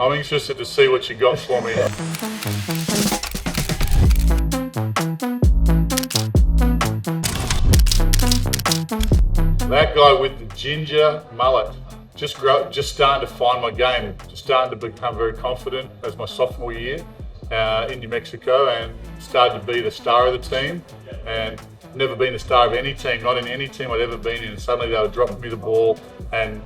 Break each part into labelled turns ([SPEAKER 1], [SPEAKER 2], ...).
[SPEAKER 1] I'm interested to see what you got for me. That guy with the ginger mullet, just starting to find my game, just starting to become very confident as my sophomore year in New Mexico, and started to be the star of the team, and never been the star of any team, not in any team I'd ever been in. And suddenly they were dropping me the ball and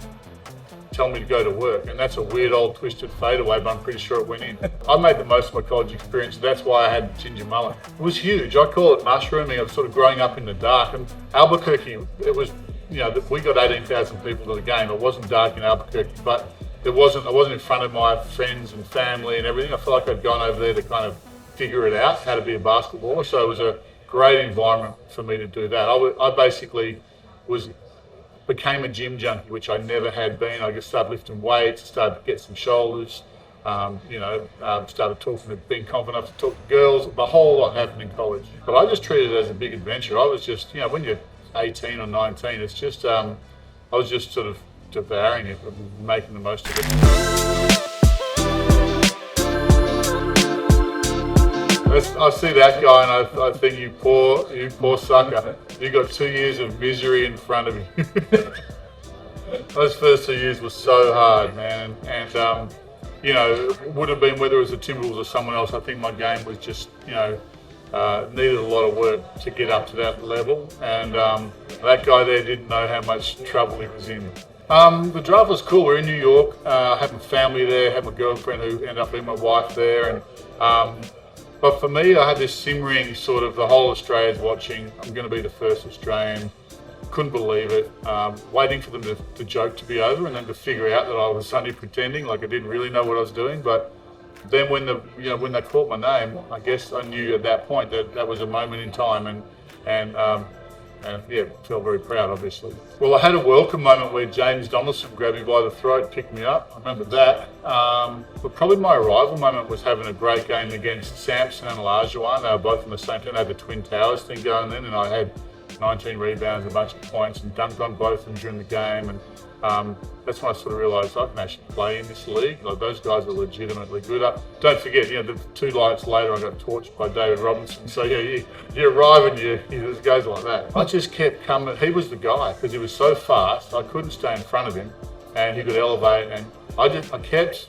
[SPEAKER 1] telling me to go to work, and that's a weird old twisted fadeaway, but I'm pretty sure it went in. I made the most of my college experience. That's why I had ginger mullet. It was huge. I call it mushrooming. I was sort of growing up in the dark. And Albuquerque, it was, we got 18,000 people to the game. It wasn't dark in Albuquerque, but I wasn't in front of my friends and family and everything. I felt like I'd gone over there to kind of figure it out, how to be a basketballer. So it was a great environment for me to do that. I basically became a gym junkie, which I never had been. I just started lifting weights, started to get some shoulders, started being confident enough to talk to girls. The whole lot happened in college. But I just treated it as a big adventure. I was just, when you're 18 or 19, it's just, I was just sort of devouring it, making the most of it. I see that guy and I think, you poor sucker. You got 2 years of misery in front of you. Those first 2 years were so hard, man. And it would have been whether it was the Timberwolves or someone else. I think my game was just, needed a lot of work to get up to that level. And that guy there didn't know how much trouble he was in. The draft was cool. We're in New York. I had my family there, had my girlfriend who ended up being my wife there. And but for me, I had this simmering sort of, the whole Australia's watching. I'm going to be the first Australian. Couldn't believe it. Waiting for them to joke to be over, and then to figure out that I was only pretending, like I didn't really know what I was doing. But then when they called my name, I guess I knew at that point that was a moment in time, and felt very proud, obviously. Well, I had a welcome moment where James Donaldson grabbed me by the throat, picked me up. I remember that. But probably my arrival moment was having a great game against Sampson and Olajuwon. They were both in the same team. They had the Twin Towers thing going then, and I had 19 rebounds, a bunch of points, and dunked on both of them during the game. And that's when I sort of realised I can actually play in this league. Like, those guys are legitimately good. Don't forget, the 2 nights later I got torched by David Robinson. So you arrive and it goes like that. I just kept coming. He was the guy because he was so fast. I couldn't stay in front of him, and he could elevate. And I kept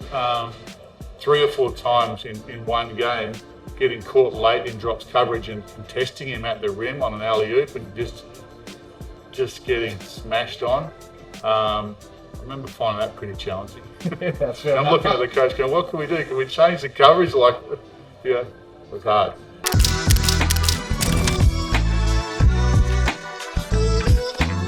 [SPEAKER 1] 3 or 4 times in one game getting caught late in drops coverage and testing him at the rim on an alley-oop and just getting smashed on. I remember finding that pretty challenging. I'm looking at the coach going, what can we do? Can we change the coverage? It was hard.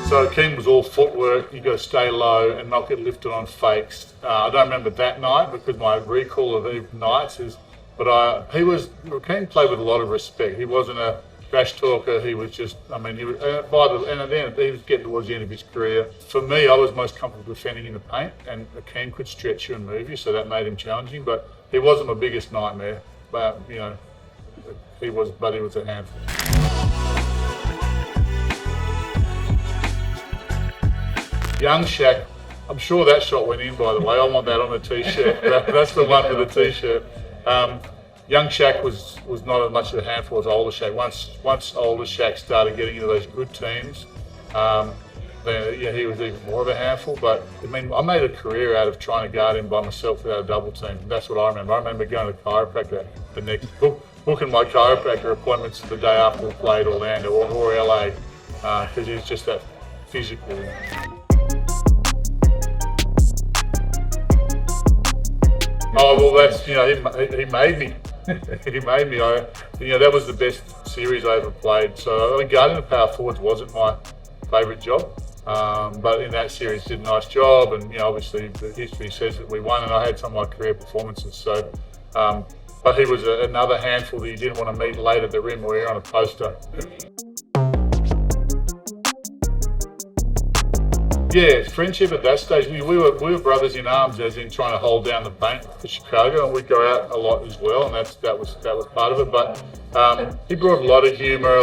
[SPEAKER 1] So Keem was all footwork. You got to stay low and not get lifted on fakes. I don't remember that night because my recall of the nights is, but Keem played with a lot of respect. He wasn't a trash talker. He was just, he was, he was getting towards the end of his career. For me, I was most comfortable defending in the paint, and Keem could stretch you and move you, so that made him challenging. But he wasn't my biggest nightmare. But he was a handful. Young Shaq, I'm sure that shot went in, by the way. I want that on a t-shirt. That's the one with the t-shirt. Young Shaq was not as much of a handful as older Shaq. Once older Shaq started getting into those good teams, then he was even more of a handful. But I made a career out of trying to guard him by myself without a double team. That's what I remember. I remember going to chiropractor the next booking my chiropractor appointments the day after we played Orlando or LA because he's just that physical. Oh well, that's he made me. He made me. That was the best series I ever played. So guarding the power forwards wasn't my favourite job, but in that series did a nice job. And obviously the history says that we won, and I had some of my career performances. So, but he was another handful that you didn't want to meet late at the rim or you're on a poster. Yeah, friendship at that stage. We were brothers in arms, as in trying to hold down the paint for Chicago, and we'd go out a lot as well, and that was part of it. But he brought a lot of humour,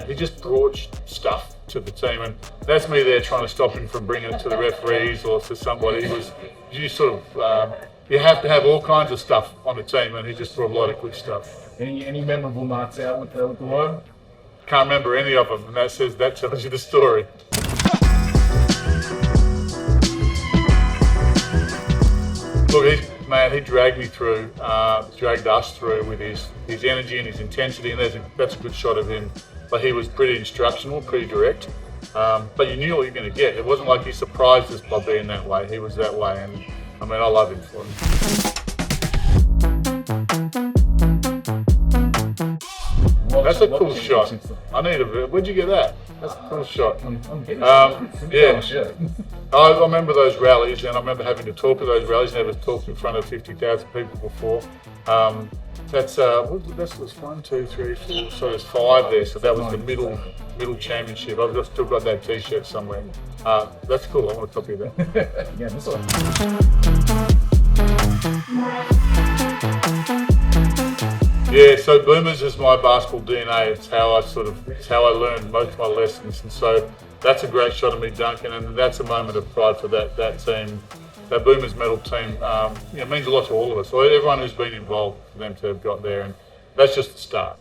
[SPEAKER 1] he just brought stuff to the team, and that's me there trying to stop him from bringing it to the referees or to somebody. You sort of you have to have all kinds of stuff on the team, and he just brought a lot of good stuff.
[SPEAKER 2] Any memorable nights out with the Loam?
[SPEAKER 1] Can't remember any of them, and that tells you the story. Look, he dragged me through, dragged us through with his energy and his intensity, and that's a good shot of him. But he was pretty instructional, pretty direct. But you knew what you were going to get. It wasn't like he surprised us by being that way. He was that way, and I mean, I love him for it. That's a cool shot. Where'd you get that? That's a cool shot. Yeah. I remember those rallies, and I remember having to talk at those rallies. Never talked in front of 50,000 people before. That's 1, 2, 3, 4. So there's 5 there. So that was the middle championship. I've still got that T-shirt somewhere. That's cool. I want to copy that.
[SPEAKER 2] Yeah, this one.
[SPEAKER 1] Yeah, so Boomers is my basketball DNA. It's how I learned most of my lessons, and so that's a great shot of me dunking, and that's a moment of pride for that team, that Boomers medal team. It means a lot to all of us, or everyone who's been involved, for them to have got there, and that's just the start.